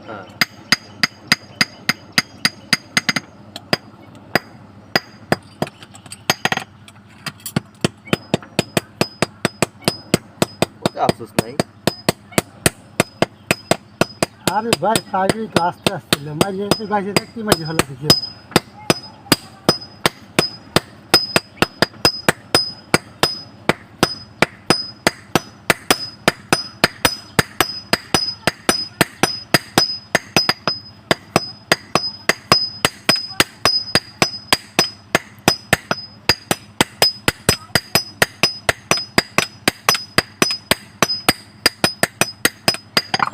হ্যাঁ আফসোস নাই। আরে ভাই সাইডে আস্তে আস্তে মাঝে গাছে দেখতে মাঝে হলো কিছু